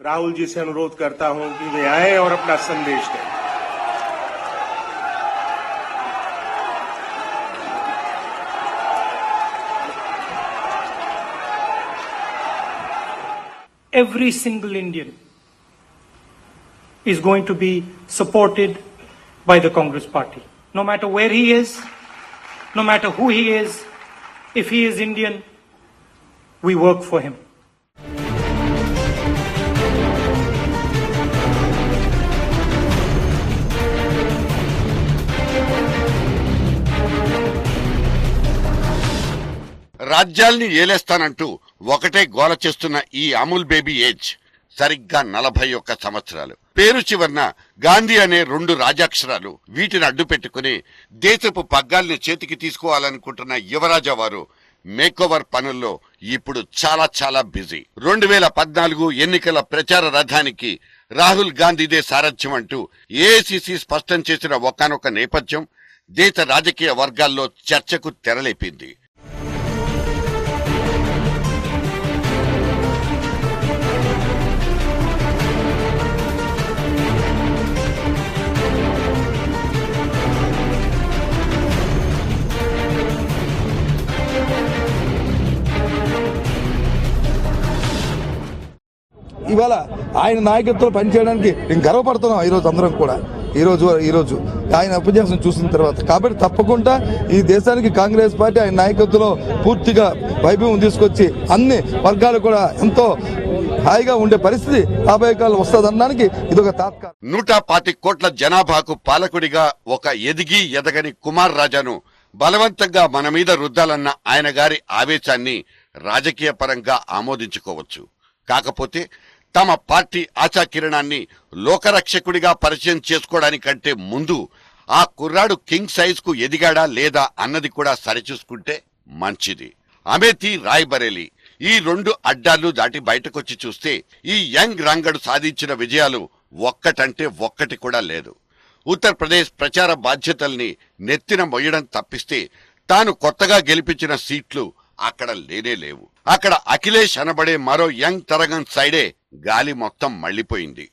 राहुल जी से अनुरोध करता हूं कि वे आए और अपना संदेश दें। Every single Indian is going to be supported by the Congress Party. No matter where he is, no matter who he is, if he is Indian, we work for him. రాజ్యాల్ని ఏలేస్తానంటూ ఒకటే గోల చేస్తున్న ఈ అమూల్ బేబీ ఏజ్ సరిగ్గా 41 సంవత్సరాలు. పేరు చివర్న గాంధీ అనే 2 రాజాక్షరాలు. వీటిని అడ్డు పెట్టుకుని దేశపు పగ్గాల్ని చేతికి తీసుకోవాలనుకుంటున్న యువరాజా వారు మేకోవర్ పనుల్లో ఇప్పుడు చాలా చాలా బిజీ. 2014 ఎన్నికల ప్రచార రథానికి రాహుల్ గాంధీదే సారథ్యం అంటూ ఏఐసిసి స్పష్టం చేసిన ఒకానొక నేపథ్యం దేశ రాజకీయ వర్గాల్లో చర్చకు తెరలేపింది. ఇవాళ ఆయన నాయకత్వంలో పనిచేయడానికి నేను గర్వపడుతున్నాం. ఈరోజు అందరం కూడా ఈరోజు ఆయన ఉపన్యాసం చూసిన తర్వాత కాబట్టి తప్పకుండా ఈ దేశానికి కాంగ్రెస్ పార్టీ ఆయన నాయకత్వంలో పూర్తిగా వైభవం తీసుకొచ్చి అన్ని వర్గాలు కూడా ఎంతో హాయిగా ఉండే పరిస్థితి రాబోయే కాలం వస్తుందనడానికి ఇది ఒక తాత్కాలిక. 125 కోట్ల జనాభాకు పాలకుడిగా ఒక ఎదగని కుమార్ రాజాను బలవంతంగా మన మీద రుద్దాలన్న ఆయన గారి ఆవేశాన్ని రాజకీయ పరంగా ఆమోదించుకోవచ్చు. కాకపోతే తమ పార్టీ ఆశాకిరణాన్ని లోకరక్షకుడిగా పరిచయం చేసుకోవడానికంటే ముందు ఆ కుర్రాడు కింగ్ సైజ్ కు ఎదిగాడా లేదా అన్నది కూడా సరిచూసుకుంటే మంచిది. అమేథీ, రాయ్బరేలీ ఈ 2 అడ్డాలు దాటి బయటకొచ్చి చూస్తే ఈ యంగ్ రంగడు సాధించిన విజయాలు ఒక్కటంటే ఒక్కటి కూడా లేదు. ఉత్తరప్రదేశ్ ప్రచార బాధ్యతల్ని నెత్తిన మొయ్యడం తప్పిస్తే తాను కొత్తగా గెలిపించిన సీట్లు అక్కడ లేనే లేవు. అక్కడ అఖిలేష్ అనబడే మరో యంగ్ తరగం సైడే గాలి మొత్తం మళ్లిపోయింది.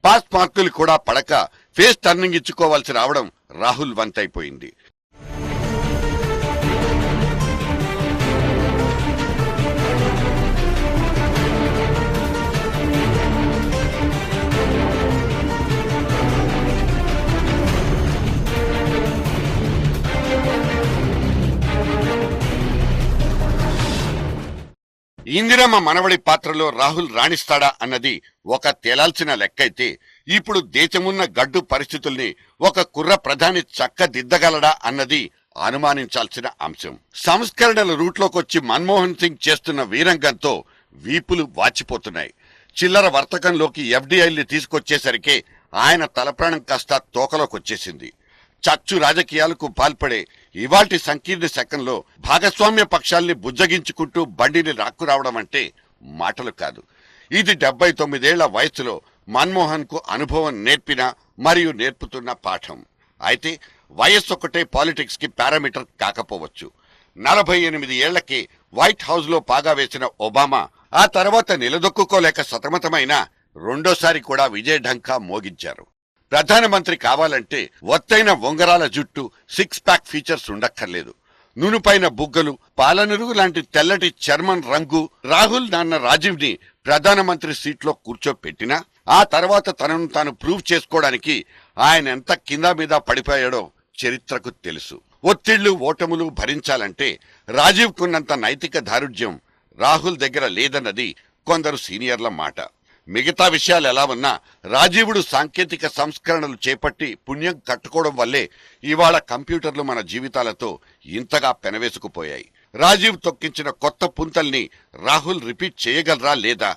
పాస్ మార్కులు కూడా పడక ఫేస్ టర్నింగ్ ఇచ్చుకోవాల్సి రావడం రాహుల్ వంతైపోయింది. ఇందిరమ్మ మనవడి పాత్రలో రాహుల్ రాణిస్తాడా అన్నది ఒక తేలాల్సిన లెక్కైతే, ఇప్పుడు దేశమున్న గడ్డు పరిస్థితుల్ని ఒక కుర్ర ప్రధాని చక్కదిద్దగలడా అన్నది అనుమానించాల్సిన అంశం. సంస్కరణల రూట్లోకొచ్చి మన్మోహన్ సింగ్ చేస్తున్న వీరంగంతో వీపులు వాచిపోతున్నాయి. చిల్లర వర్తకంలోకి ఎఫ్డిఐల్ని తీసుకొచ్చేసరికే ఆయన తలప్రాణం కాస్త తోకలోకొచ్చేసింది. చచ్చు రాజకీయాలకు పాల్పడే ఇవాల్టి సంకీర్ణ శకంలో భాగస్వామ్య పక్షాల్ని బుజ్జగించుకుంటూ బండిని రాక్కురావడం అంటే మాటలు కాదు. ఇది 79 వయసులో మన్మోహన్ కు అనుభవం నేర్పిన మరియు నేర్పుతున్న పాఠం. అయితే వయస్సొక్కటే పాలిటిక్స్ కి పారామీటర్ కాకపోవచ్చు. 48 ఏళ్లకే వైట్ హౌస్ లో పాగా వేసిన ఒబామా ఆ తర్వాత నిలదొక్కుకోలేక సతమతమైన రెండోసారి కూడా విజయ ఢంకా మోగించారు. ప్రధానమంత్రి కావాలంటే ఒత్తైన ఉంగరాల జుట్టు, 6 ప్యాక్ ఫీచర్స్ ఉండక్కర్లేదు. నునుపైన బుగ్గలు, పాలనురుగు లాంటి తెల్లటి చర్మం రంగు రాహుల్ నాన్న రాజీవ్ ని ప్రధానమంత్రి సీట్లో కూర్చోపెట్టినా ఆ తర్వాత తనను తాను ప్రూవ్ చేసుకోవడానికి ఆయన ఎంత కింద మీద పడిపోయాడో చరిత్రకు తెలుసు. ఒత్తిళ్లు ఓటములు భరించాలంటే రాజీవ్ కున్నంత నైతిక దారుఢ్యం రాహుల్ దగ్గర లేదన్నది కొందరు సీనియర్ల మాట. మిగతా విషయాలు ఎలా ఉన్నా రాజీవుడు సాంకేతిక సంస్కరణలు చేపట్టి పుణ్యం కట్టుకోవడం వల్లే ఇవాళ కంప్యూటర్లు మన జీవితాలతో ఇంతగా పెనవేసుకుపోయాయి. రాజీవ్ తొక్కించిన కొత్త పుంతల్ని రాహుల్ రిపీట్ చేయగలరా లేదా?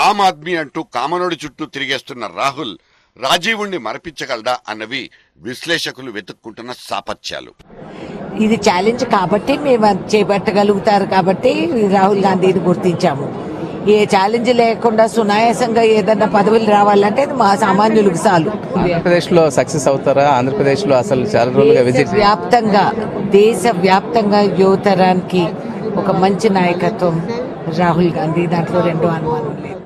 ఆమ్ ఆద్మీ అంటూ కామనోడి చుట్టూ తిరిగేస్తున్న రాహుల్ రాజీవుణ్ణి మరపించగలడా అన్నవి విశ్లేషకులు వెతుక్కుంటున్న సాపత్యాలు. ఇది ఛాలెంజ్ కాబట్టి మేము చేపట్టగలుగుతారు కాబట్టి రాహుల్ గాంధీని గుర్తించాము. ఏ ఛాలెంజ్ లేకుండా సునాయాసంగా ఏదన్నా పదవులు రావాలంటే అది మా సామాన్యులకు చాలు. ఆంధ్రప్రదేశ్ లో సక్సెస్ అవుతారా? ఆంధ్రప్రదేశ్ లో అసలు చాలా రోజులుగా విజిట్ దేశ వ్యాప్తంగా యువతరానికి ఒక మంచి నాయకత్వం రాహుల్ గాంధీ, దాంట్లో 2 అనుమానం లేదు.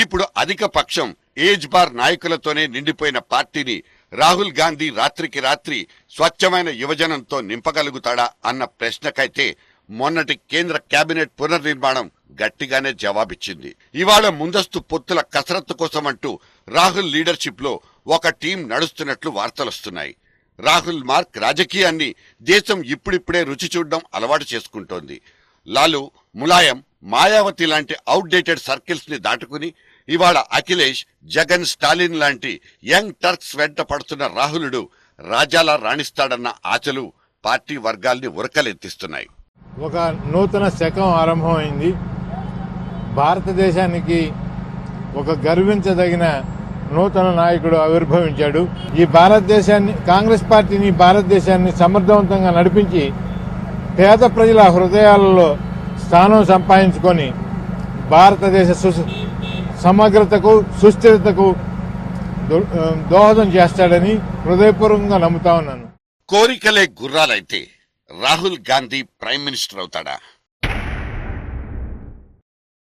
ఇప్పుడు అధిక పక్షం ఏజ్ బార్ నాయకులతోనే నిండిపోయిన పార్టీని రాహుల్ గాంధీ రాత్రికి రాత్రి స్వచ్ఛమైన యువజనంతో నింపగలుగుతాడా అన్న ప్రశ్నకైతే మొన్నటి కేంద్ర కేబినెట్ పునర్నిర్మాణం గట్టిగానే జవాబిచ్చింది. ఇవాళ ముందస్తు పొత్తుల కసరత్తు కోసమంటూ రాహుల్ లీడర్షిప్ లో ఒక టీం నడుస్తున్నట్లు వార్తలొస్తున్నాయి. రాహుల్ మార్క్ రాజకీయాన్ని దేశం ఇప్పుడిప్పుడే రుచి చూడడం అలవాటు చేసుకుంటోంది. లాలు, ములాయం, మాయావతి లాంటి అవుట్డేటెడ్ సర్కిల్స్ ని దాటుకుని ఇవాళ అఖిలేష్, జగన్, స్టాలిన్ లాంటి యంగ్ టర్క్స్ వెంట పడుతున్న రాహులుడు రాజాలా రాణిస్తాడన్న ఆశలు పార్టీ వర్గాల్ని ఉరకలెత్తిస్తున్నాయి. ఒక నూతన శకం ఆరంభమైంది. భారతదేశానికి ఒక గర్వించదగిన నూతన నాయకుడు ఆవిర్భవించాడు. ఈ భారతదేశాన్ని, కాంగ్రెస్ పార్టీని, భారతదేశాన్ని సమర్థవంతంగా నడిపించి పేద ప్రజల హృదయాలలో స్థానం సంపాదించుకొని భారతదేశ సమగ్రతకు, సుస్థిరతకు దోహదం చేస్తాడని హృదయపూర్వకంగా నమ్ముతా ఉన్నాను. కోరికలే గుర్రాలైతే రాహుల్ గాంధీ ప్రైమ్ మినిస్టర్ అవుతాడా?